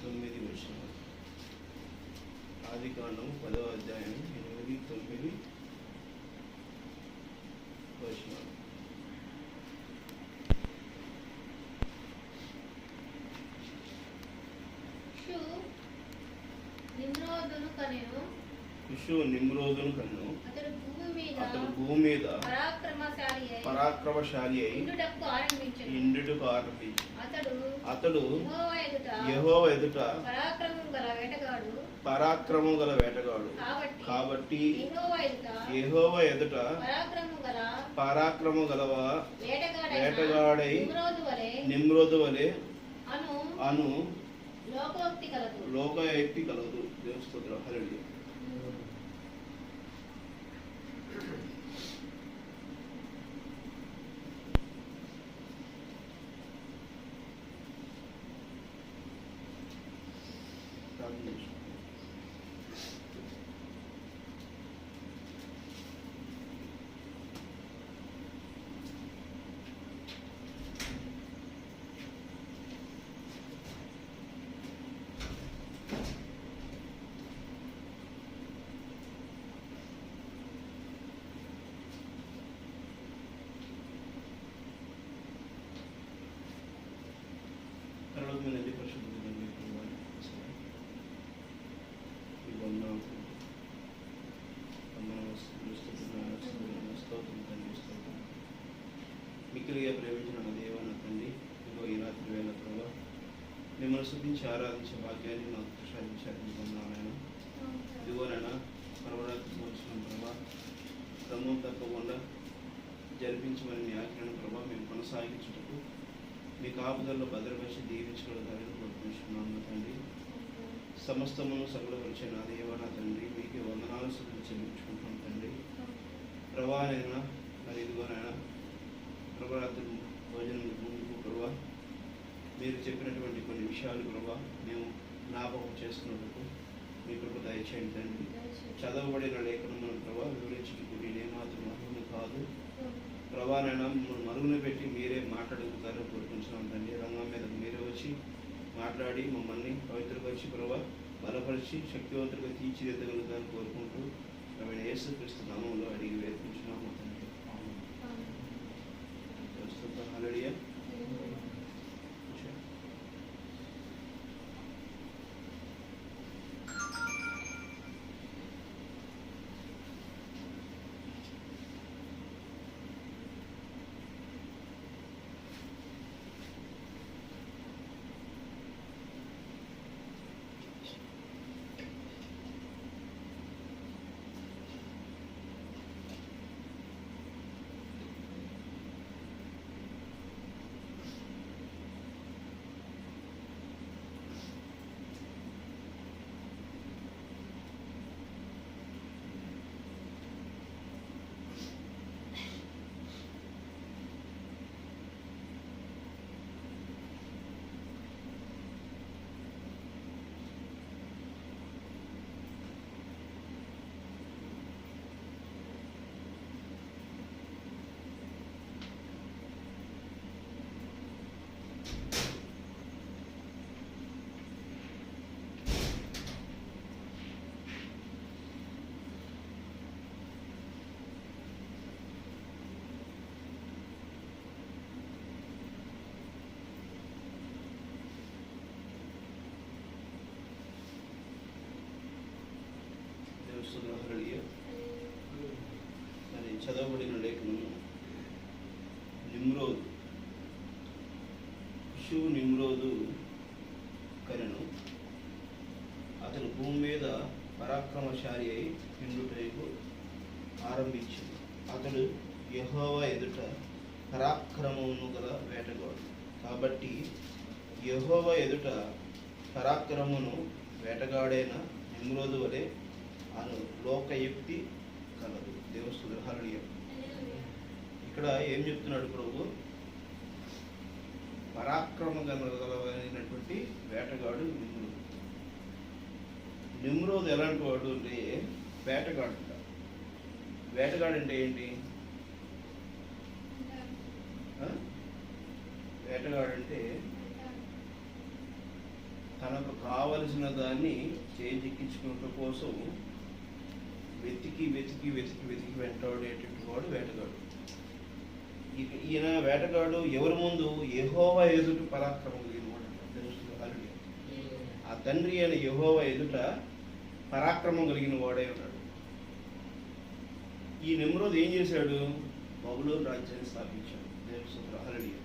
9 వచనాలు. ఆదికాండం 10వ అధ్యాయం 8, 9 వచనాలు. కుషు నిమ్రోదును కన్ను. అతడు భూమి మీద పరాక్రమశాలి అయి ఇండుటకు ఆరంభించి అతడు యెహోవా ఎదుట పరాక్రమం గల వేటగాడు. కాబట్టి యెహోవా ఎదుట పరాక్రమం గల వేటగాడై నిమ్రోదు వలె అను లోకోక్తి కలదు. దేవుని స్తోత్రం. హల్లెలూయా. పరలోకమైనది పరిశుద్ధమైన మీ ప్రభువాని ఈ వందనాలు స్తోత్రం తండ్రి, స్తోత్రం. మిక్కిలిగా ప్రేమించిన నా దేవా, నా తండ్రి, ఇదిగో ఈ రాత్రి వేళ ప్రభావ మిమ్మల్ని స్తుతించి ఆరాధించే భాగ్యాన్ని నాకు ప్రసాదించారు. మీ వందనాలైనా ఇదిగోనైనా పర్వరాత్రికి వచ్చిన ప్రభా క్రమం తప్పకుండా జరిపించమని మీ ఆజ్ఞను ప్రభావ మేము కొనసాగించుటకు మీ కాపుదల్లో భద్రపరిచి దీవించగలగాలని కోరుకుంటున్నాను తండ్రి. సమస్తమును సఫలపరిచే నా దేవా, నా తండ్రి, మీకు వందనాలు స్తుతులు చెల్లించుకుంటాం తండ్రి. ప్రభానైనా మరి ఇదిగోనైనా ప్రభారాత్రి భోజనం ముందుకు ప్రభా మీరు చెప్పినటువంటి కొన్ని విషయాలు ప్రభా మేము జ్ఞాపకం చేసుకున్నందుకు మీ కృప దయచేయండి తండ్రి. చదవబడిన లేఖనములను ప్రభా వివరించుటకు నేనేమాత్రం మహిమ కాదు ప్రభానైనా మరుగున పెట్టి మీరే మాట్లాడుతారని కోరుకుంటున్నాం తండ్రి. రంగం మీద మీరే వచ్చి మాట్లాడి మమ్మల్ని పవిత్రపరిచి ప్రభా బలపరిచి శక్తివంతులుగా తీర్చిదిద్దగలుగుతారని కోరుకుంటూ ఆమె యేసుక్రీస్తు నామములో అడిగి వేడుకుంటున్నాము తండ్రి. హల్లెలూయా. హల్లెలూయా. మరి చదవబడిన లేఖనము నిమ్రోదు. కుషు నిమ్రోదు కనెను. అతను భూమి మీద పరాక్రమశాలి అయి నిండుటకు ఆరంభించింది. అతడు యెహోవా ఎదుట పరాక్రమమును గల వేటగాడు. కాబట్టి యెహోవా ఎదుట పరాక్రమమును వేటగాడైన నిమ్రోదు వలె అను లోకయుక్తి కలదు. దేవుని స్తుతులు. హల్లెలూయా. ఇక్కడ ఏం చెప్తున్నాడు ప్రభు? పరాక్రమ గలమైనటువంటి వేటగాడు నిమ్రోదు. నిమ్రోదు ఎలాంటి వాడు అంటే వేటగాడు. వేటగాడు అంటే ఏంటి? వేటగాడు అంటే తనకు కావలసిన దాన్ని చేజిక్కించుకోవటం కోసం వెతికి వెతికి వెతికి వెతికి వెంటాడేటటువంటి వాడు వేటగాడు. ఈయన వేటగాడు ఎవరి ముందు? యెహోవా ఎదుట పరాక్రమం కలిగిన వాడు. ఆ తండ్రి అయిన యెహోవా ఎదుట పరాక్రమం కలిగిన వాడే ఉన్నాడు. ఈ నిమ్రోద్ ఏం చేశాడు? బబులోను రాజ్యాన్ని స్థాపించాడు. హల్లెలూయా.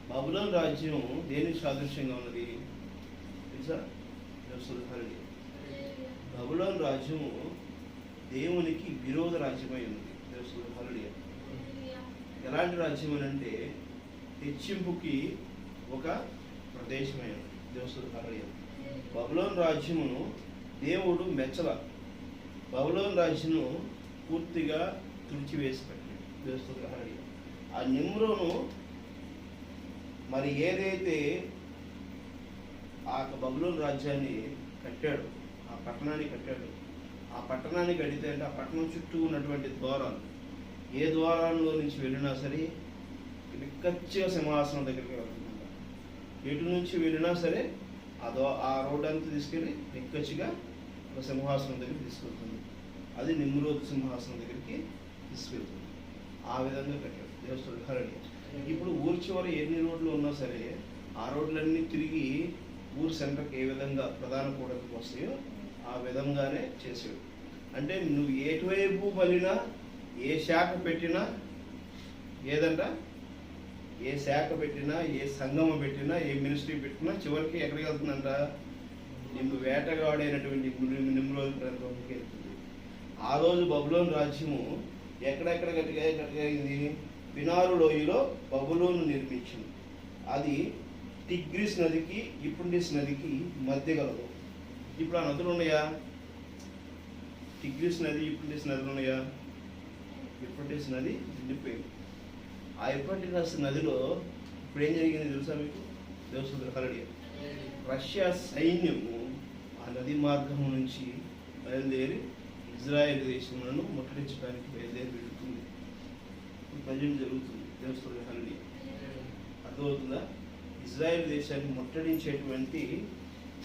బబులోను రాజ్యం దేనికి సాదృశ్యంగా ఉన్నది తెలుసా? హల్లెలూయా. బబులోను రాజ్యం దేవునికి విరోధ రాజ్యమై ఉన్నది. హల్లెలూయా. ఎలాంటి రాజ్యం అని అంటే హెచ్చింపుకి ఒక ప్రదేశమై ఉన్నది. హల్లెలూయా. బబులోను రాజ్యమును దేవుడు మెచ్చల. బబులోను రాజ్యము పూర్తిగా తుడిచివేసిపెట్టాడు. హల్లెలూయా. ఆ నిమ్రోను మరి ఏదైతే ఆ బబులోను రాజ్యాన్ని కట్టాడు, ఆ పట్టణాన్ని కట్టాడు, ఆ పట్టణాన్ని కడితే అంటే ఆ పట్టణం చుట్టూ ఉన్నటువంటి ద్వారాలు, ఏ ద్వారాల్లో నుంచి వెళ్ళినా సరే నిక్కచ్చిగా సింహాసనం దగ్గరికి వెళ్తుందంట. ఎటు నుంచి వెళ్ళినా సరే ఆ రోడ్ అంతా తీసుకెళ్ళి నిక్కచ్చిగా ఒక సింహాసనం దగ్గరికి తీసుకెళ్తుంది. అది నిమ్రోద్ సింహాసనం దగ్గరికి తీసుకెళ్తుంది. ఆ విధంగా కట్టాడు దేవస్థానం. హల్లెలూయా. ఇప్పుడు ఊరి చివరి ఎన్ని రోడ్లు ఉన్నా సరే ఆ రోడ్లన్నీ తిరిగి ఊరు సెంటర్కి ఏ విధంగా ప్రధాన కూడలికి వస్తాయో ఆ విధంగానే చేసాడు. అంటే నువ్వు ఎటువైపు మళ్ళినా, ఏ శాఖ పెట్టినా, ఏదంట ఏ శాఖ పెట్టినా, ఏ సంఘం పెట్టినా, ఏ మినిస్ట్రీ పెట్టినా చివరికి ఎక్కడికి వెళ్తుందంట? నిన్ను వేటగాడైనటువంటి నిమ్రోద్ ప్రాంతంలోకి వెళ్తుంది. ఆ రోజు బబులోను రాజ్యము ఎక్కడెక్కడ గట్టిగా పినారు లోయలో బబులోను నిర్మించింది. అది టిగ్రిస్ నదికి యూఫ్రటీస్ నదికి మధ్య గలదు. ఇప్పుడు ఆ నదులు ఉన్నాయా? టిగ్రిస్ నది, యూఫ్రటీస్ నదులు ఉన్నాయా? యూఫ్రటీస్ నది నిండిపోయింది. ఆ యూఫ్రటీస్ నదిలో ఇప్పుడు ఏం జరిగింది తెలుసా మీకు? హల్లెలూయా. రష్యా సైన్యము ఆ నది మార్గం నుంచి బయలుదేరి ఇజ్రాయెల్ దేశములను ముట్టడించడానికి బయలుదేరి వెళుతుంది. ప్రజెంట్ జరుగుతుంది. హల్లెలూయా. అర్థమవుతుందా? ఇజ్రాయెల్ దేశాన్ని ముట్టడించేటువంటి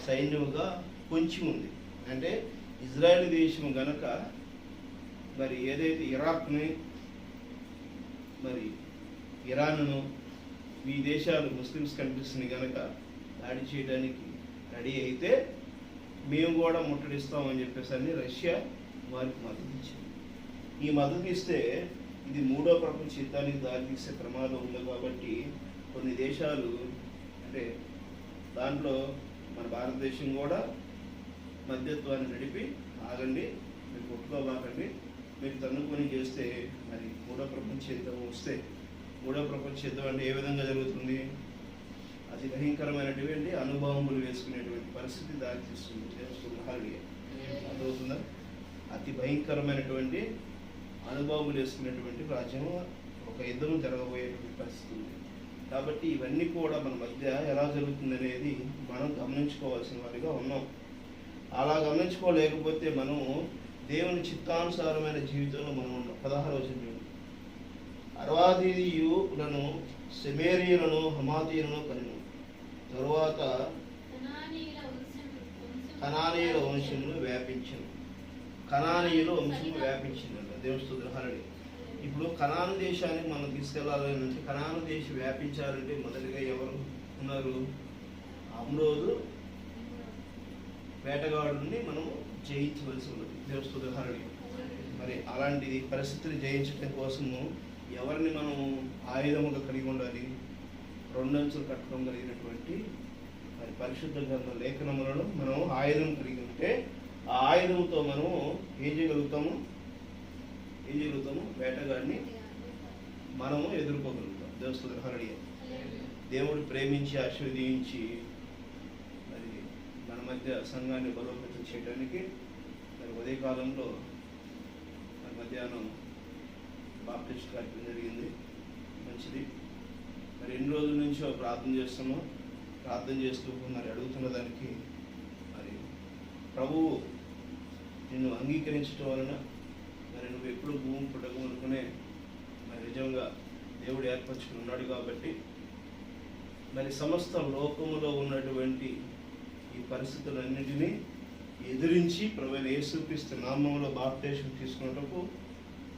సైన్యముగా పొంచి ఉంది. అంటే ఇజ్రాయెల్ దేశం గనక మరి ఏదైతే ఇరాక్ని, మరి ఇరాన్ను, ఈ దేశాలు ముస్లిమ్స్ కంట్రీస్ని గనక దాడి చేయడానికి రెడీ అయితే మేము కూడా ముట్టడిస్తామని చెప్పేసి అని రష్యా వారికి మద్దతు ఇచ్చింది. ఈ మద్దతు ఇస్తే ఇది మూడో ప్రపంచ యుద్ధానికి దారితీసే ప్రమాదం ఉంది. కాబట్టి కొన్ని దేశాలు, అంటే దాంట్లో మన భారతదేశం కూడా మధ్యత్వాన్ని నడిపి, ఆగండి, మీరు కొట్టుకోబాకండి, మీరు తన్నుకొని చేస్తే మరి మూడో ప్రపంచ యుద్ధం వస్తే, మూడో ప్రపంచ యుద్ధం అంటే ఏ విధంగా జరుగుతుంది? అతి భయంకరమైనటువంటి అనుభవములు వేసుకునేటువంటి పరిస్థితి దారితీస్తుంది. హల్లెలూయా. అర్థమవుతుందా? అతి భయంకరమైనటువంటి అనుభవములు వేసుకునేటువంటి రాజ్యం, ఒక యుద్ధం జరగబోయేటువంటి పరిస్థితి ఉంది. కాబట్టి ఇవన్నీ కూడా మన మధ్య ఎలా జరుగుతుంది అనేది మనం గమనించుకోవాల్సిన వారిగా ఉన్నాం. అలా గమనించుకోలేకపోతే మనం దేవుని చిత్తానుసారమైన జీవితంలో మనం ఉన్నాం. 16వ వచనం, అర్వాదీయులను, సెమేరీయులను, హమాతీయులను కనెను. తరువాత కనానీయుల వంశమును వ్యాపించను. కనానీయుల వంశము వ్యాపించిందంట. దేవుని స్తుతులు. హల్లెలూయా. ఇప్పుడు కనాను దేశానికి మనం తీసుకెళ్లాలంటే, కనాను దేశం వ్యాపించాలంటే మొదటిగా ఎవరు ఉన్నారు? అమ్రోదు వేటగాడుని మనం జయించవలసి ఉన్నది. దేవుని స్తుతులు. హల్లెలూయా. మరి అలాంటి పరిస్థితిని జయించడం కోసము ఎవరిని మనం ఆయుధముగా కలిగి ఉండాలి? 2 అంచులు కట్టడం కలిగినటువంటి మరి పరిశుద్ధ గ్రంథ లేఖనములను మనం ఆయుధం కలిగి ఉంటే ఆ ఆయుధంతో మనము ఏం చేయగలుగుతాము? వేటగాడిని మనము ఎదుర్కోగలుగుతాం. దేవుని స్తుతులు. హల్లెలూయా. దేవుడు ప్రేమించి ఆశీర్వదించి మరి మన మధ్య సంఘాన్ని బలోపేతం చేయడానికి మరి ఉదయకాలంలో మరి మధ్యాహ్నం బాప్టిస్ట్ కార్యక్రమం జరిగింది. మంచిది. మరి ఎన్ని రోజుల నుంచో ప్రార్థన చేస్తూ మరి అడుగుతున్న దానికి మరి ప్రభువు నిన్ను అంగీకరించడం వలన మరి నువ్వు ఎప్పుడు భూమి పుట్టకమునుకునే మరి నిజంగా దేవుడు ఏర్పరచుకుని ఉన్నాడు. కాబట్టి మరి సమస్త లోకములో ఉన్నటువంటి ఈ పరిస్థితులన్నిటినీ ఎదిరించి ప్రభువైన యేసుక్రీస్తు నామములో బాప్టిజం తీసుకున్నటకు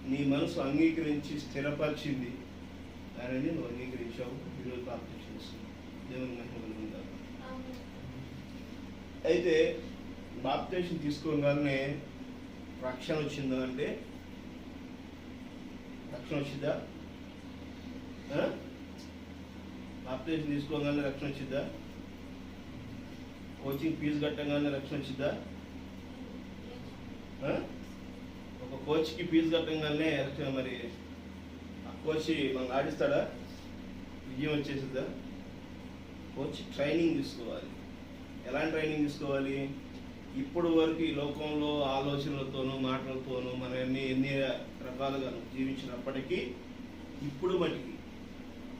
నీ మనసు అంగీకరించి స్థిరపరిచింది. దానిని నువ్వు అంగీకరించావు. ఈరోజు బాప్టిజం చేస్తున్నావు. దేవుని మహిమ కలుగును. అయితే బాప్టిజం తీసుకోగానే రక్షణ వచ్చిందా అంటే రక్షణ వచ్చిందా? బాప్టిజం తీసుకోగానే రక్షణ వచ్చిందా? కోచింగ్ ఫీజు కట్టగానే రక్షణ వచ్చిందా? ఒక కోచ్కి ఫీజు కట్టగానే రక్షణ, మరి ఆ కోచ్ మనకు ఆడిస్తాడా? విజయం వచ్చేసిద్దా? కోచ్ ట్రైనింగ్ తీసుకోవాలి. ఎలాంటి ట్రైనింగ్ తీసుకోవాలి? ఇప్పుడు వరకు ఈ లోకంలో ఆలోచనలతోనూ మాటలతోనూ మనం ఎన్ని రకాలుగా జీవించినప్పటికీ ఇప్పుడు మటుకి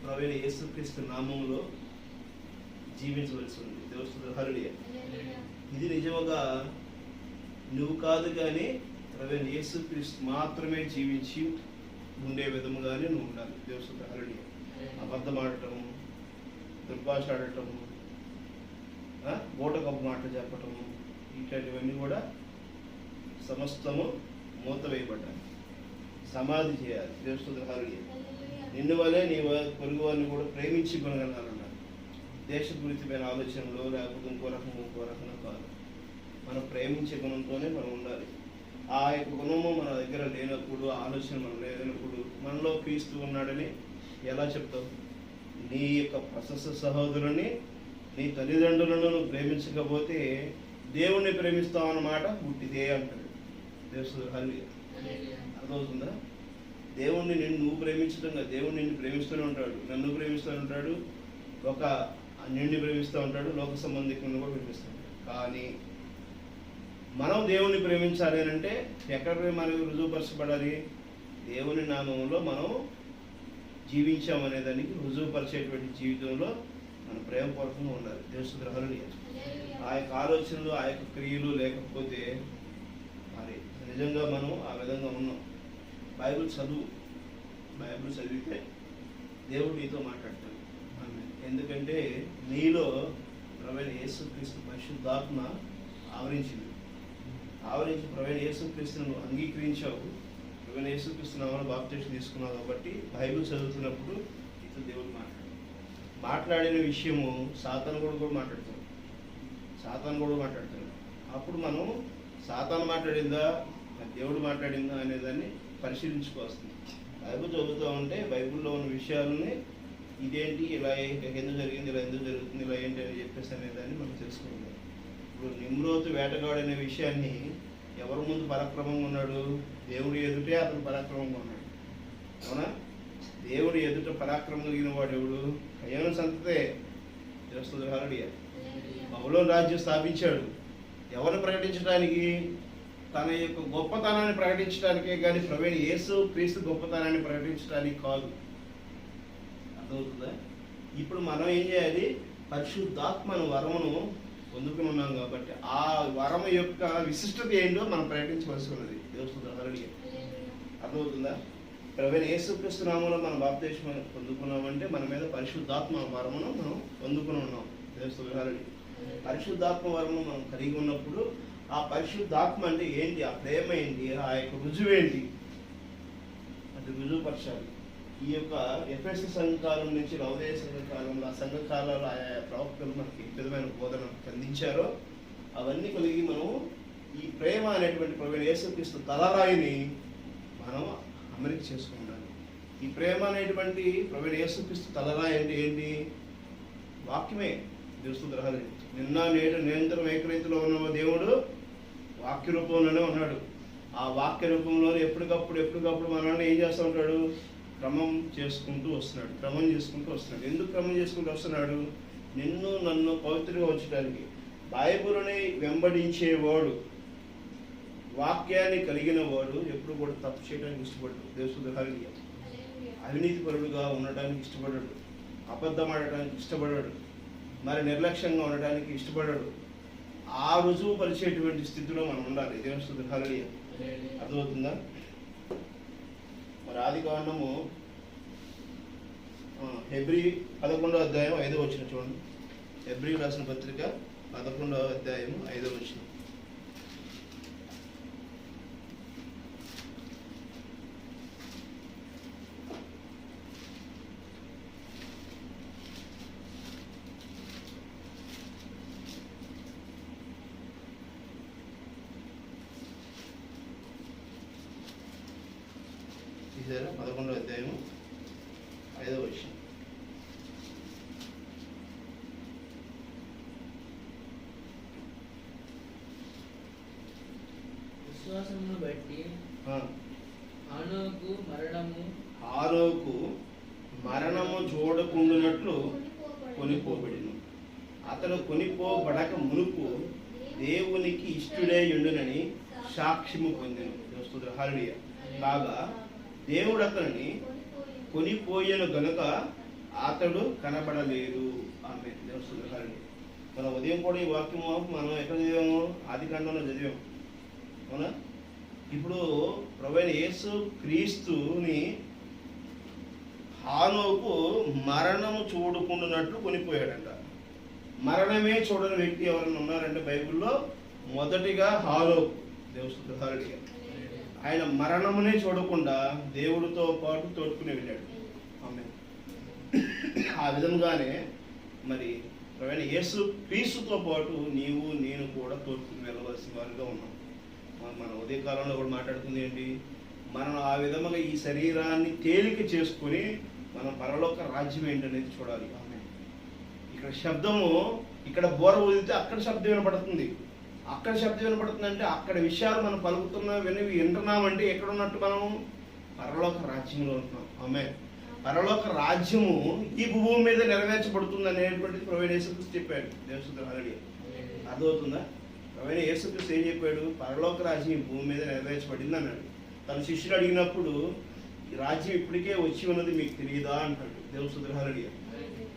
ప్రభువైన యేసుక్రీస్తు నామములో జీవించవలసి ఉంది. దేవుని హల్లెలూయా. ఇది నిజముగా నువ్వు కాదు కానీ ప్రభువైన యేసుక్రీస్తు మాత్రమే జీవించి ఉండే విధముగానే నువ్వు ఉండాలి. దేవుని హల్లెలూయా. అబద్ధం ఆడటము, దుర్భాష ఆడటము, బోటకప్పు మాటలు చెప్పటము, ఇట్లాంటివన్నీ కూడా సమస్తము మూత వేయబడ్డాయి. సమాధి చేయాలి. దేవుని హల్లెలూయా. నిన్ను వలే నీ పొరుగు వారిని కూడా ప్రేమించి గుణగణాలన్నారు. దేశపూరితమైన ఆలోచనలో లేకపోతే ఇంకో రకంగా కాదు. మనం ప్రేమించే గుణంతోనే మనం ఉండాలి. ఆ యొక్క గుణము మన దగ్గర లేనప్పుడు, ఆలోచన మనం లేనప్పుడు మనలో క్రీస్తు ఉన్నాడని ఎలా చెప్తావు? నీ యొక్క ప్రశస్త సహోదరుని, నీ తల్లిదండ్రులను నువ్వు ప్రేమించకపోతే దేవుణ్ణి ప్రేమిస్తావు అన్నమాట పుట్టిదే అంటాడు. దేవుని హల్లెలూయా. అర్థమవుతుందా? దేవుణ్ణి నువ్వు ప్రేమించడం కాదు, దేవుడు నిన్ను ప్రేమిస్తూనే ఉంటాడు, నన్ను ప్రేమిస్తూనే ఉంటాడు, నిన్ను ప్రేమిస్తూ ఉంటాడు, లోక సంబంధికులను కూడా ప్రేమిస్తూ ఉంటాడు. కానీ మనం దేవుణ్ణి ప్రేమించాలి అని అంటే ఎక్కడ మనకు రుజువుపరచబడాలి? దేవుని నామంలో మనం జీవించామనే దానికి రుజువుపరిచేటువంటి జీవితంలో మనం ప్రేమపూర్వకంగా ఉండాలి. దేవుని హల్లెలూయా. ఆ యొక్క ఆలోచనలు, ఆ యొక్క క్రియలు లేకపోతే మరి నిజంగా మనం ఆ విధంగా ఉన్నాం. బైబిల్ చదివితే దేవుడు నీతో మాట్లాడతాడు. ఎందుకంటే నీలో ప్రభువైన యేసుక్రీస్తు పరిశుద్ధాత్మ ఆవరించి ప్రభువైన యేసుక్రీస్తును అంగీకరించావు. ప్రభువైన యేసుక్రీస్తు నామములో బాప్టిజం తీసుకున్నావు కాబట్టి బైబిల్ చదువుతున్నప్పుడు నీతో దేవుడు మాట్లాడిన విషయము సాతాను కూడా మాట్లాడతాడు. అప్పుడు మనం సాతాను మాట్లాడిందా, దేవుడు మాట్లాడిందా అనేదాన్ని పరిశీలించుకోవాల్సింది. బైబిల్ చదువుతూ ఉంటే బైబిల్లో ఉన్న విషయాలని ఇదేంటి, ఇలా ఎందుకు జరిగింది, ఇలా ఎందుకు జరుగుతుంది, ఇలా ఏంటి అని చెప్పేసి అనేదాన్ని మనం తెలుసుకోవాలి. ఇప్పుడు నిమ్రోతు వేటగాడు అనే విషయాన్ని ఎవరి ముందు పరాక్రమంగా ఉన్నాడు? దేవుడి ఎదుటే అతను పరాక్రమంగా ఉన్నాడు. అవునా? దేవుడి ఎదుట పరాక్రమం కలిగిన వాడు ఎవడు? కయ్యను సంతతే. దేవుని హల్లెలూయా. బబులోను రాజ్యం స్థాపించాడు. ఎవరిని ప్రకటించడానికి? తన యొక్క గొప్పతనాన్ని ప్రకటించడానికే కానీ ప్రభువైన యేసుక్రీస్తు గొప్పతనాన్ని ప్రకటించడానికి కాదు. అర్థమవుతుందా? ఇప్పుడు మనం ఏం చేయాలి? పరిశుద్ధాత్మను వరమును పొందుకుని ఉన్నాం కాబట్టి ఆ వరం యొక్క విశిష్టత ఏంటో మనం ప్రకటించవలసి ఉన్నది. దేవుని హల్లెలూయా. అర్థమవుతుందా? ప్రభువైన యేసుక్రీస్తు నామములో మనం బాప్తిస్మం పొందుకున్నామంటే మన మీద పరిశుద్ధాత్మ వరమును మనం పొందుకుని ఉన్నాం. దేవుని హల్లెలూయా. పరిశుద్ధాత్మ వరము మనం కలిగి ఉన్నప్పుడు ఆ పరిశుద్ధాత్మ అంటే ఏంటి, ఆ ప్రేమ ఏంటి, ఆ యొక్క రుజువు ఏంటి, అది రుజువుపరచాలి. ఈ యొక్క ఎఫెసు సంఘకాలం నుంచి లవోదికయ సంఘకాలంలో ఆ సంఘకాలంలో ఆయా ప్రవక్తలు మనకి విధమైన బోధన అందించారో అవన్నీ కలిగి మనం ఈ ప్రేమ అనేటువంటి ప్రభువైన యేసుక్రీస్తు తలరాయిని మనం అమరిక చేసుకుంటాము. ఈ ప్రేమ అనేటువంటి ప్రభువైన యేసుక్రీస్తు తలరాయి అంటే ఏంటి? వాక్యమే. దేవుని హల్లెలూయా. నిన్న నేడు నిరంతరం ఏకరీతిలో ఉన్న దేవుడు వాక్య రూపంలోనే ఉన్నాడు. ఆ వాక్య రూపంలో ఎప్పటికప్పుడు మనల్ని ఏం చేస్తూ ఉంటాడు? క్రమం చేసుకుంటూ వస్తున్నాడు. ఎందుకు క్రమం చేసుకుంటూ వస్తున్నాడు? నిన్ను నన్ను పవిత్రంగా ఉంచడానికి. బైబిల్ని వెంబడించేవాడు, వాక్యాన్ని కలిగిన వాడు ఎప్పుడు కూడా తప్పు చేయడానికి ఇష్టపడ్డాడు. దేవుని హల్లెలూయా. అవినీతి పరుడుగా ఉండటానికి ఇష్టపడ్డాడు, అబద్ధం ఆడటానికి ఇష్టపడ్డాడు, మరి నిర్లక్ష్యంగా ఉండడానికి ఇష్టపడ్డాడు. ఆ రుజువు పరిచేటువంటి స్థితిలో మనం ఉండాలి. దేవుని హల్లెలూయా. అర్థమవుతుందా? మరి ఆదికాండము హెబ్రీ 11వ అధ్యాయం 5వ వచనం చూడండి. హెబ్రీ రాసిన పత్రిక 11వ అధ్యాయము 5వ వచనం. తీసారా? 11వ అధ్యాయము 5వ వచనం. విశ్వాసమును బట్టి హానోకు మరణము చూడకుండానట్లు కొనిపోబడిను. అతడు కొనిపోబడక మునుపు దేవునికి ఇష్టుడై ఉండునని సాక్ష్యము పొందెను. హల్లెలూయా. కాగా దేవుడు అతనిని కొనిపోయెను గనుక అతడు కనబడలేదు. ఆమె దేవుడు. హల్లెలూయా. మన ఉదయం కూడా ఈ వాక్యము మనం ఎక్కడ చదివాము? ఆదికాండంలో చదివాము, అవునా? ఇప్పుడు ప్రభువైన యేసు క్రీస్తుని హానోకు మరణము చూడకుండానట్లు కొనిపోయాడంట. మరణమే చూడని వ్యక్తి ఎవరైనా ఉన్నారంటే బైబిల్లో మొదటిగా హానోకు. దేవుడు. హల్లెలూయా. ఆయన మరణమునే చూడకుండా దేవుడితో పాటు తోడుకుని వెళ్ళాడు. ఆమేన్. ఆ విధంగానే మరి ప్రభువైన యేసు క్రీస్తుతో పాటు నీవు నేను కూడా తోడుకుని వెళ్ళవలసిన వారిగా ఉన్నాం. మన ఉదయకాలంలో కూడా మాట్లాడుతుంది ఏంటి? మనం ఆ విధముగా ఈ శరీరాన్ని తేలిక చేసుకుని మనం పరలోక రాజ్యం ఏంటనేది చూడాలి. ఆమేన్. ఇక్కడ శబ్దము, ఇక్కడ బోర ఊదితే అక్కడ శబ్దం వినపడుతుంది. అక్కడ శబ్దం వినపడుతుందంటే అక్కడ విషయాలు మనం వింటున్నామంటే ఎక్కడ ఉన్నట్టు మనం పరలోక రాజ్యంలో ఉంటున్నాం. ఆమేన్. పరలోక రాజ్యము ఈ భూమి మీద నెరవేర్చబడుతుంది అనేటువంటిది ప్రభువైన యేసుక్రీస్తు చెప్పాడు. దేవుడు. హల్లెలూయా. అర్థమవుతుందా? ప్రభువైన యేసుక్రీస్తు ఏం చెప్పాడు? పరలోక రాజ్యం ఈ భూమి మీద నెరవేర్చబడింది అన్నాడు. తన శిష్యులు అడిగినప్పుడు ఈ రాజ్యం ఇప్పటికే వచ్చి ఉన్నది మీకు తెలియదా అంటాడు. దేవుడు. హల్లెలూయా.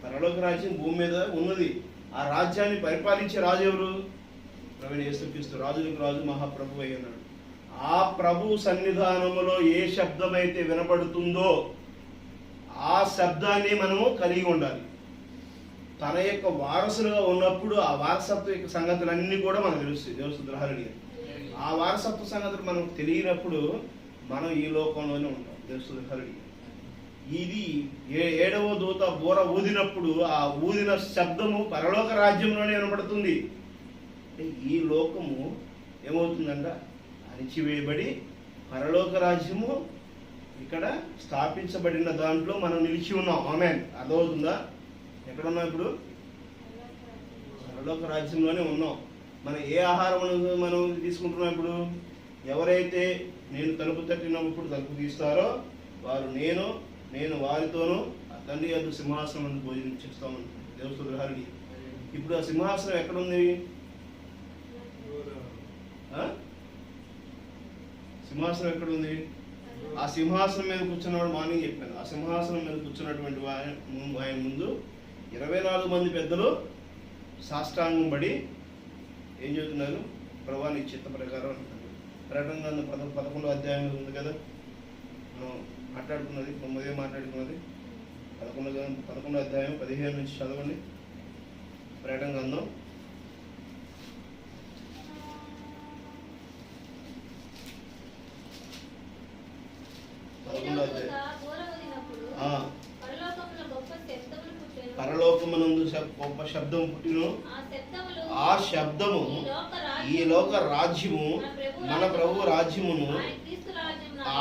పరలోక రాజ్యం భూమి మీద ఉన్నది. ఆ రాజ్యాన్ని పరిపాలించే రాజు ఎవరు? ప్రభువైన యేసుక్రీస్తు. రాజులకు రాజు మహాప్రభు అయి ఉన్నాడు. ఆ ప్రభు సన్నిధానములో ఏ శబ్దమైతే వినపడుతుందో ఆ శబ్దాన్ని మనము కలిగి ఉండాలి. తన యొక్క వారసులుగా ఉన్నప్పుడు ఆ వారసత్వ యొక్క సంగతులన్నీ కూడా మనకు తెలుస్తాయి. దేవుడు. హల్లెలూయా. ఆ వారసత్వ సంగతులు మనకు తెలియనప్పుడు మనం ఈ లోకంలోనే ఉంటాం. దేవుడు. హల్లెలూయా. ఇది 7వ దూత బూర ఊదినప్పుడు ఆ ఊదిన శబ్దము పరలోక రాజ్యంలోనే వినపడుతుంది. ఈ లోకము ఏమవుతుందంట? అణిచివేయబడి పరలోక రాజ్యము ఇక్కడ స్థాపించబడిన దాంట్లో మనం నిలిచి ఉన్నాం. ఆమేన్. అర్థమవుతుందా? ఎక్కడ ఉన్నాం ఇప్పుడు? పరలోక రాజ్యంలోనే ఉన్నాం. మనం ఏ ఆహారం మనం తీసుకుంటున్నాం ఇప్పుడు? ఎవరైతే నేను తలుపు తట్టినప్పుడు తలుపు తీస్తారో వారు నేను వారితోనూ ఆ తండ్రి యొద్ద సింహాసనం నుండి భోజనం చేస్తామని దేవుడు. హల్లెలూయా. ఇప్పుడు ఆ సింహాసనం ఎక్కడుంది? సింహాసనం ఎక్కడుంది? ఆ సింహాసనం మీద కూర్చున్నవాడు మార్నింగ్ చెప్పాను. ఆ సింహాసనం మీద కూర్చున్నటువంటి ఆయన ముందు 24 మంది పెద్దలు సాష్టాంగం పడి ఏం చెబుతున్నారు? ప్రభువా నీ చిత్త ప్రకారం అంటున్నారు. ప్రకటన గ్రంథం 11వ అధ్యాయం ఉంది కదా మనం మాట్లాడుకున్నది, ఉదయం మాట్లాడుకున్నది. 11వ అధ్యాయం 15 నుంచి చదవండి. ప్రకటన గ్రంథం 11వ అధ్యాయం. పరలోకమునందు గొప్ప శబ్దం పుట్టిను. ఆ శబ్దము ఈ లోక రాజ్యము మన ప్రభు రాజ్యమును,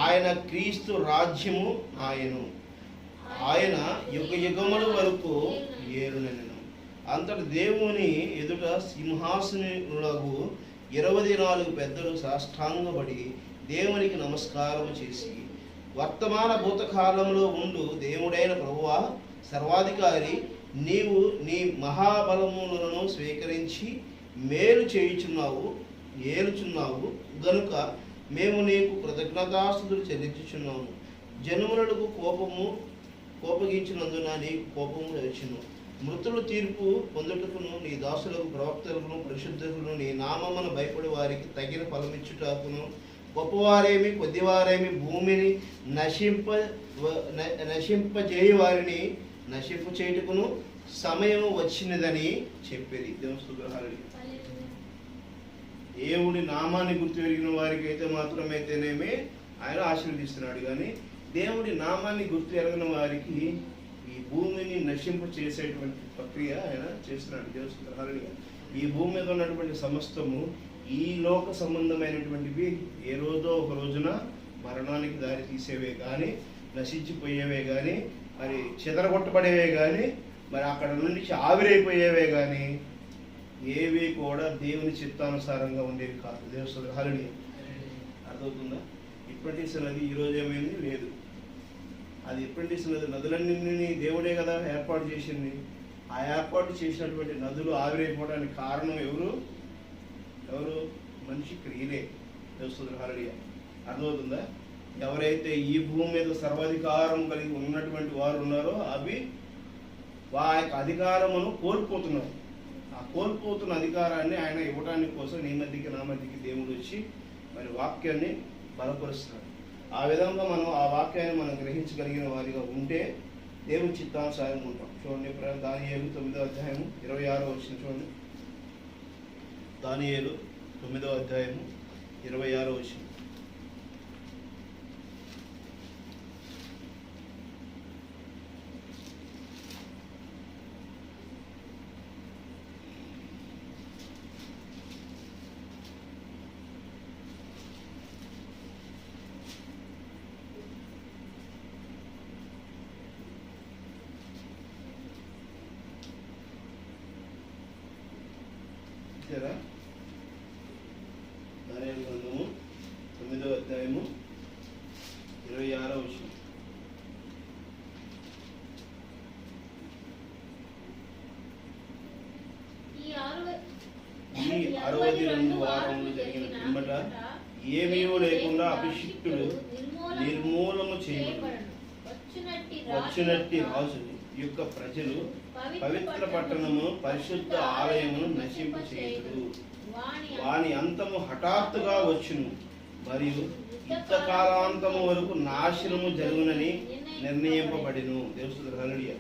ఆయన క్రీస్తు రాజ్యము ఆయన యుగ యుగముల వరకు ఏలునెను. అంతటి దేవుని ఎదుట సింహాసనులకు 24 పెద్దలు సాష్టాంగపడి దేవునికి నమస్కారం చేసి, వర్తమాన భూతకాలంలో ఉండు దేవుడైన ప్రభువా సర్వాధికారి, నీవు నీ మహాబలములను స్వీకరించి మేలు చేయుచున్నావు, ఏలుచున్నావు గనుక మేము నీకు కృతజ్ఞతాస్తుతులు చెల్లించుచున్నాము. జనములకు కోపగించినందున నీకు కోపము వచ్చును. మృతులు తీర్పు పొందుటకును నీ దాసులకు ప్రవక్తలను పరిశుద్ధులను నీ నామమును భయపడి వారికి తగిన ఫలమిచ్చుటకును, గొప్పవారేమి కొద్దివారేమి భూమిని నశింపజేయ వారిని నశింపు చేయుటకును, సమయం వచ్చినదని చెప్పేది. దేవుని స్తోత్రం. హల్లెలూయా. దేవుడి నామాన్ని గుర్తుపెరిగిన వారికి అయితే మాత్రమైతేనేమి ఆయన ఆశీర్వదిస్తున్నాడు. కానీ దేవుడి నామాన్ని గుర్తు ఎరగిన వారికి ఈ భూమిని నశింప చేసేటువంటి ప్రక్రియ ఆయన చేస్తున్నాడు. దేవుని స్తోత్రం. హల్లెలూయా. ఈ భూమి మీద ఉన్నటువంటి సమస్తము ఈ లోక సంబంధమైనటువంటివి ఏ రోజో ఒక రోజున మరణానికి దారి తీసేవే కానీ, నశించిపోయేవే కానీ, మరి చెదరగొట్టబడేవే కానీ, మరి అక్కడ నుండి ఆవిరైపోయేవే కానీ ఏవి కూడా దేవుని చిత్తానుసారంగా ఉండేవి కాదు. దేవుని స్తోత్రం. హల్లెలూయా. అర్థమవుతుందా? ఇప్పటిస్ నది ఈ రోజు ఏమైంది లేదు. అది ఇప్పటిస్ నది, నదులన్నీ దేవుడే కదా ఏర్పాటు చేసింది. ఆ ఏర్పాటు చేసినటువంటి నదులు ఆవిరైపోవడానికి కారణం ఎవరు? మనిషి క్రియలే. దేవుని స్తోత్రం. హల్లెలూయా. అర్థమవుతుందా? ఎవరైతే ఈ భూమి మీద సర్వాధికారం కలిగి ఉన్నటువంటి వారు ఉన్నారో అవి వారి యొక్క అధికారమును కోల్పోతున్నారు. ఆ కోల్పోతున్న అధికారాన్ని ఆయన ఇవ్వడానికి కోసం నీ మధ్యకి నా మధ్యకి దేవుడు వచ్చి మరి వాక్యాన్ని బలపరుస్తున్నాడు. ఆ విధంగా మనం ఆ వాక్యాన్ని మనం గ్రహించగలిగిన వారిగా ఉంటే దేవుని చిత్తానుసారం ఉంటాం. చూడండి, దానియేలు 9వ అధ్యాయము 26వ వచనం చూడండి. దానియేలు 9వ అధ్యాయము 26వ వచనం. దానియేలు గ్రంథము 9వ అధ్యాయము 26వ వచనం. ఈ 62 వారములు జరిగిన పిమ్మట ఏమీ లేకుండా అభిషిక్తుడు నిర్మూలము చేయబడు వచ్చినట్టి రాజు యొక్క ప్రజలు పవిత్ర పట్టణమును పరిశుద్ధ ఆలయమును నశింప చేయుదురు. వాని అంతము హఠాత్తుగా వచ్చును మరియు యుద్ధకాలాంతము వరకు నాశనము జరుగునని నిర్ణయింపబడిను. దేవుని స్తోత్రం. హల్లెలూయా.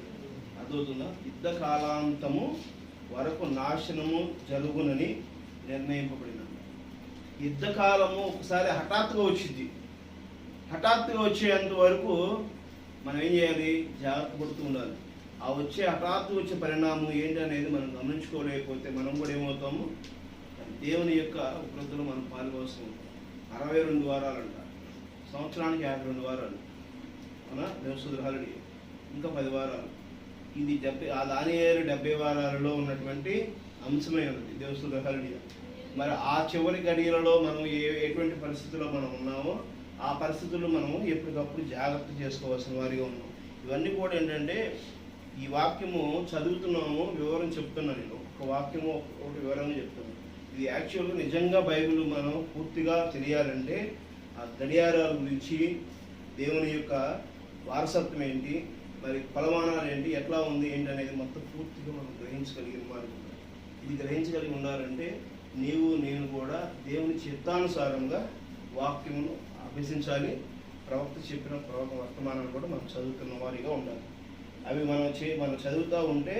అర్థమవుతుందా? యుద్ధకాలాంతము వరకు నాశనము జరుగునని నిర్ణయింపబడిన యుద్ధకాలము ఒకసారి హఠాత్తుగా వచ్చింది. హఠాత్తుగా వచ్చేంత వరకు మనం ఏం చేయాలి? జాగ్రత్త పడుతూ ఉండాలి. ఆ హఠాత్తు వచ్చే పరిణామం ఏంటి అనేది మనం గమనించుకోలేకపోతే మనం కూడా ఏమవుతాము? దేవుని యొక్క ఉగ్రతలో మనం పాల్గొవలసి ఉంటుంది. 62 వారాలు అంట, సంవత్సరానికి 52 వారాలు. అవునా? దేవుని స్తోత్రం. హల్లెలూయా. ఇంకా 10 వారాలు. ఇది ఆ దానియేలు 70 వారాలలో ఉన్నటువంటి అంశమై ఉన్నది. దేవుని స్తోత్రం. హల్లెలూయా. మరి ఆ చివరి గడియలలో మనం ఎటువంటి పరిస్థితుల్లో మనం ఉన్నామో ఆ పరిస్థితుల్లో మనము ఎప్పటికప్పుడు జాగ్రత్త చేసుకోవాల్సిన వారిగా ఉన్నాం. ఇవన్నీ కూడా ఏంటంటే ఈ వాక్యము చదువుతున్నాము, వివరం చెప్తున్నాను. నేను ఒక వాక్యము ఒకటి వివరంగా చెప్తున్నాను. ఇది యాక్చువల్గా నిజంగా బైబిల్ మనం పూర్తిగా తెలియాలంటే ఆ గడియారాల గురించి, దేవుని యొక్క వారసత్వం ఏంటి, మరి కొలమానాలు ఏంటి, ఎట్లా ఉంది ఏంటి అనేది మొత్తం పూర్తిగా మనం గ్రహించగలిగిన వారు. ఇది గ్రహించగలిగి ఉండాలంటే నీవు నేను కూడా దేవుని చిత్తానుసారంగా వాక్యమును అభ్యసించాలి. ప్రవక్త చెప్పిన వర్తమానాలు కూడా మనం చదువుతున్న వారిగా ఉండాలి. అవి మనం చదువుతూ ఉంటే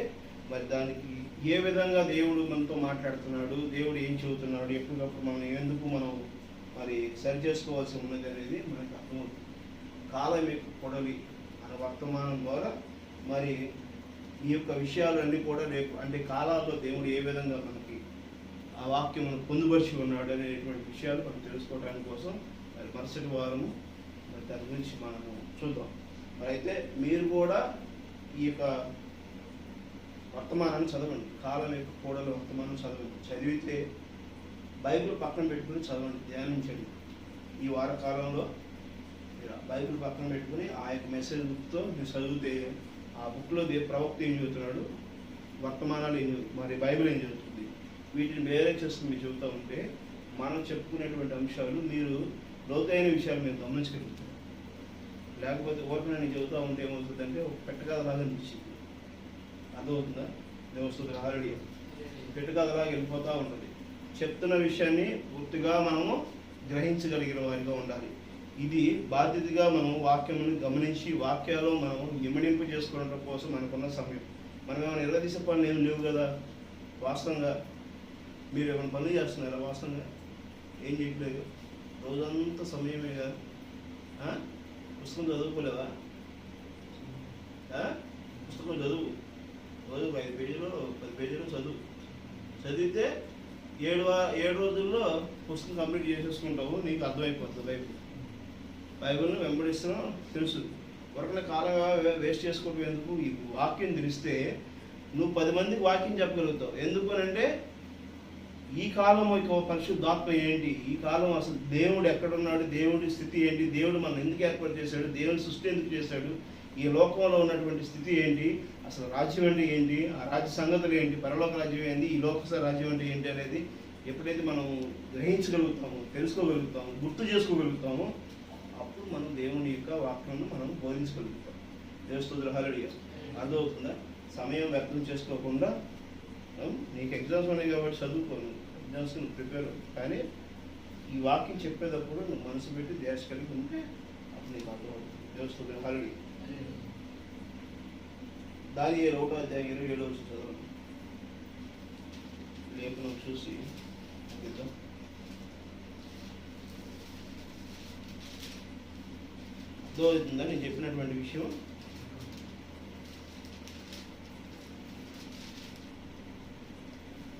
మరి దానికి ఏ విధంగా దేవుడు మనతో మాట్లాడుతున్నాడు, దేవుడు ఏం చెబుతున్నాడు, ఎప్పటికప్పుడు మనం మరి సరి చేసుకోవాల్సి ఉన్నది అనేది మనకి అర్థమవుతుంది. కాలం యొక్క పొడవి అనే వర్తమానం ద్వారా మరి ఈ యొక్క విషయాలన్నీ కూడా రేపు అంటే కాలాల్లో దేవుడు ఏ విధంగా మనకి ఆ వాక్యమును పొందుపరిచి ఉన్నాడు అనేటువంటి విషయాలు మనం తెలుసుకోవడానికి కోసం మరి మరుసటి వారము మరి దాని గురించి మనము చూద్దాం. మరి అయితే మీరు కూడా ఈ యొక్క వర్తమానాన్ని చదవండి. కాలం యొక్క కూడల వర్తమానం చదవండి. చదివితే బైబిల్ పక్కన పెట్టుకుని చదవండి, ధ్యానించండి. ఈ వార కాలంలో బైబిల్ పక్కన పెట్టుకుని ఆ యొక్క మెసేజ్ బుక్తో మీరు చదివితే ఆ బుక్లో ప్రవక్త ఏం చదువుతున్నాడు, వర్తమానాలు ఏం మరి బైబిల్ ఏం చదువుతుంది, వీటిని వేరే చేసుకుని మీరు చెబుతూ ఉంటే మనం చెప్పుకునేటువంటి అంశాలు మీరు లోతైన విషయాలు మీరు గమనించగలుగుతారు. లేకపోతే ఓపెన్ అని చెబుతూ ఉంటే ఏమవుతుందంటే ఒక పెట్టకథలాగా అనిపించింది. అర్థమవుతుందా? దేవుని స్తోత్రం. హల్లెలూయా. పెట్టకథలాగా వెళ్ళిపోతూ ఉంటుంది. చెప్తున్న విషయాన్ని పూర్తిగా మనము గ్రహించగలిగిన వారిగా ఉండాలి. ఇది బాధ్యతగా మనం వాక్యమును గమనించి వాక్యాలు మనం ఇమిడింపు చేసుకోవడం కోసం మనకున్న సమయం. మనం ఏమైనా నిలదీసే పనులు ఏమి లేవు కదా. వాస్తవంగా మీరు ఏమైనా పనులు చేస్తున్నారా? వాస్తవంగా ఏం చేయట్లేదు. రోజంతా సమయమే కదా. పుస్తకం చదువుకోలేదా? పుస్తకం చదువు, రోజు 5 పేజీలు 10 పేజీలు చదివితే 7 రోజుల్లో పుస్తకం కంప్లీట్ చేసేసుకుంటావు. నీకు అర్థమైపోతుంది బైబిల్ని వెంబడిస్తున్నావు తెలుసు. వరకనే కాలంగా వేస్ట్ చేసుకోవడం ఎందుకు? ఈ వాక్యం తెలిస్తే నువ్వు 10 మందికి వాక్యం చెప్పగలుగుతావు. ఎందుకు అంటే ఈ కాలం యొక్క పరిశుద్ధాత్మ ఏంటి, ఈ కాలం అసలు దేవుడు ఎక్కడున్నాడు, దేవుడి స్థితి ఏంటి, దేవుడు మనం ఎందుకు ఏర్పాటు చేశాడు, దేవుడి సృష్టి ఎందుకు చేశాడు, ఈ లోకంలో ఉన్నటువంటి స్థితి ఏంటి, అసలు రాజ్యం అంటే ఏంటి, ఆ రాజ్య సంగతులు ఏంటి, పరలోక రాజ్యం ఏంటి, ఈ లోక రాజ్యం అంటే ఏంటి అనేది ఎప్పుడైతే మనం గ్రహించగలుగుతామో, తెలుసుకోగలుగుతామో, గుర్తు చేసుకోగలుగుతామో అప్పుడు మనం దేవుని యొక్క వాక్యాన్ని మనం బోధించగలుగుతాం. దేవస్తోత్ర హల్లెలూయా. అర్థమవుతుందా? సమయం వ్యర్థం చేసుకోకుండా నీకు ఎగ్జామ్స్ ఉన్నాయి కాబట్టి చదువుకోను, ఎగ్జామ్స్ నువ్వు ప్రిపేర్ అవ్వు. కానీ ఈ వాక్యం చెప్పేటప్పుడు నువ్వు మనసు పెట్టి ధ్యాస కలిగి ఉంటే అప్పుడు నీకు అర్థమవుతుంది. దేవస్తోత్ర హల్లెలూయా. దానియేలు 1వ అధ్యాయం 27వ వచనం చదవండి. లేఖనం చూసి చూద్దాం. అర్థమవుతుందా నేను చెప్పినటువంటి విషయం?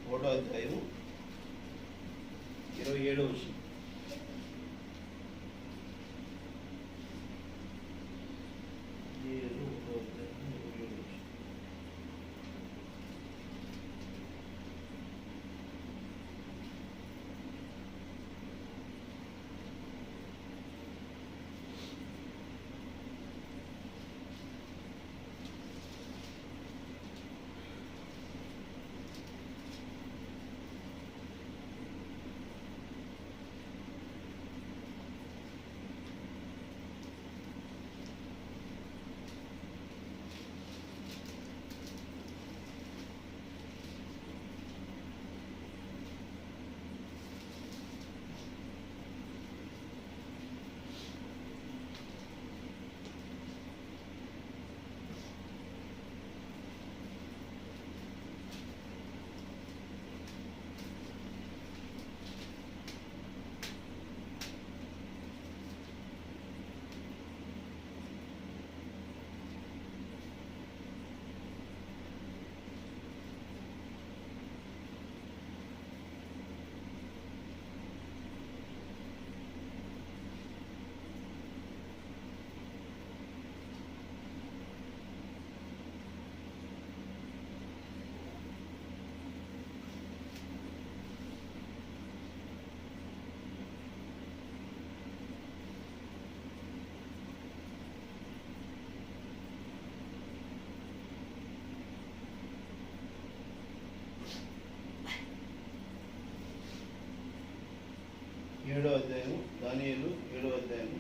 1వ అధ్యాయం 27వ వచనం. ఏడవ అధ్యాయం దానియేలు 7వ అధ్యాయం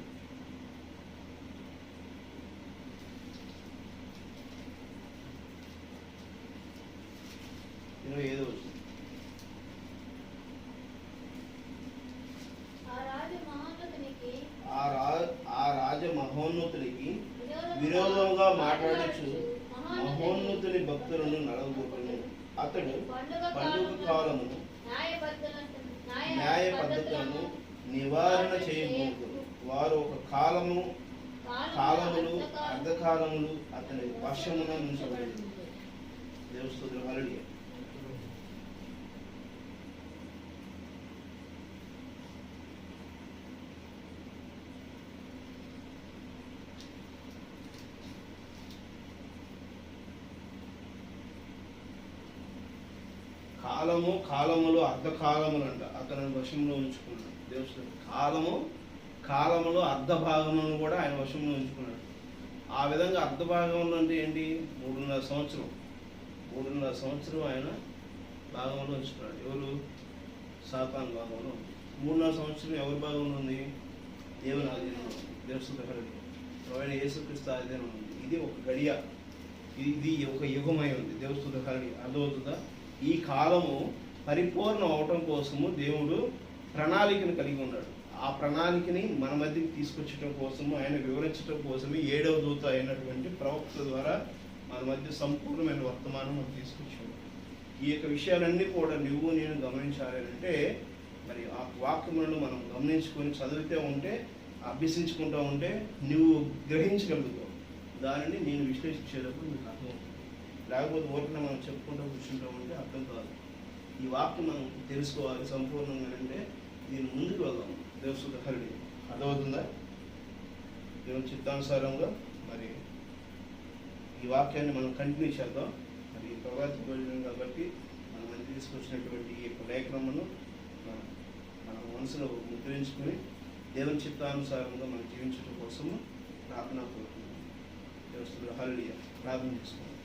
25వ వచనం. ఆ రాజ మహోన్నతునికి విరోధంగా మాట్లాడచ్చు మహోన్నతుని భక్తులను నడవగొట్టును. అతడు పండుగ కాలమును న్యాయ పద్ధతులను నివారణ చేయబోదు. వారు ఒక కాలములు అర్ధకాలములు అతని వశమున ఉంచబడింది. దేవస్తోత్రం హల్లెలూయా. కాలములు అర్ధకాలములు అంట అతని వశంలో ఉంచుకున్నాడు. దేవుడు కాలములో అర్ధ భాగములను కూడా ఆయన వశంలో ఉంచుకున్నాడు. ఆ విధంగా అర్ధ భాగంలో అంటే ఏంటి? 3.5 సంవత్సరం ఆయన భాగంలో ఉంచుకున్నాడు. ఎవరు? సాతాను భాగంలో ఉంది. 3.5 సంవత్సరం ఎవరి భాగంలో ఉంది? దేవుని ఆధీనంలో ఉంది. దేవుని యేసుక్రీస్తు ఆధీనంలో ఉంది. ఇది ఒక గడియ, ఇది ఒక యుగమై ఉంది. దేవుని అర్థమవుతుందా? ఈ కాలము పరిపూర్ణం అవటం కోసము దేవుడు ప్రణాళికను కలిగి ఉన్నాడు. ఆ ప్రణాళికని మన మధ్యకి తీసుకొచ్చడం కోసము, ఆయన వివరించడం కోసమే 7వ దూత అయినటువంటి ప్రవక్త ద్వారా మన మధ్య సంపూర్ణమైన వర్తమానం మనం తీసుకొచ్చాడు. ఈ యొక్క విషయాలన్నీ కూడా నువ్వు నేను గమనించాలి అంటే మరి ఆ వాక్యములను మనం గమనించుకొని చదివితే ఉంటే అభ్యసించుకుంటూ ఉంటే నువ్వు గ్రహించగలుగుతావు. దానిని నేను విశ్లేషించేటప్పుడు మీకు అర్థమవుతుంది. లేకపోతే ఊరికనే మనం చెప్పుకుంటూ కూర్చుంటూ ఉంటే అర్థం కాదు. ఈ వాక్యం మనం తెలుసుకోవాలి సంపూర్ణంగా అంటే దీని ముందుకు వెళ్దాం. దేవసుత హరిడి అర్థమవుతుందా? దేవుని చిత్తానుసారంగా మరి ఈ వాక్యాన్ని మనం కంటిన్యూ చేద్దాం. మరి ప్రవాసి భోజనం కాబట్టి మనం తీసుకొచ్చినటువంటి ఈ యొక్క లేఖనమును మన మనసులో ముద్రించుకుని దేవుని చిత్తానుసారంగా మనం జీవించడం కోసము ప్రార్థన కోరుతున్నాం. దేవస్తుడు హల్లెలూయా ప్రార్థన చేసుకుందాం.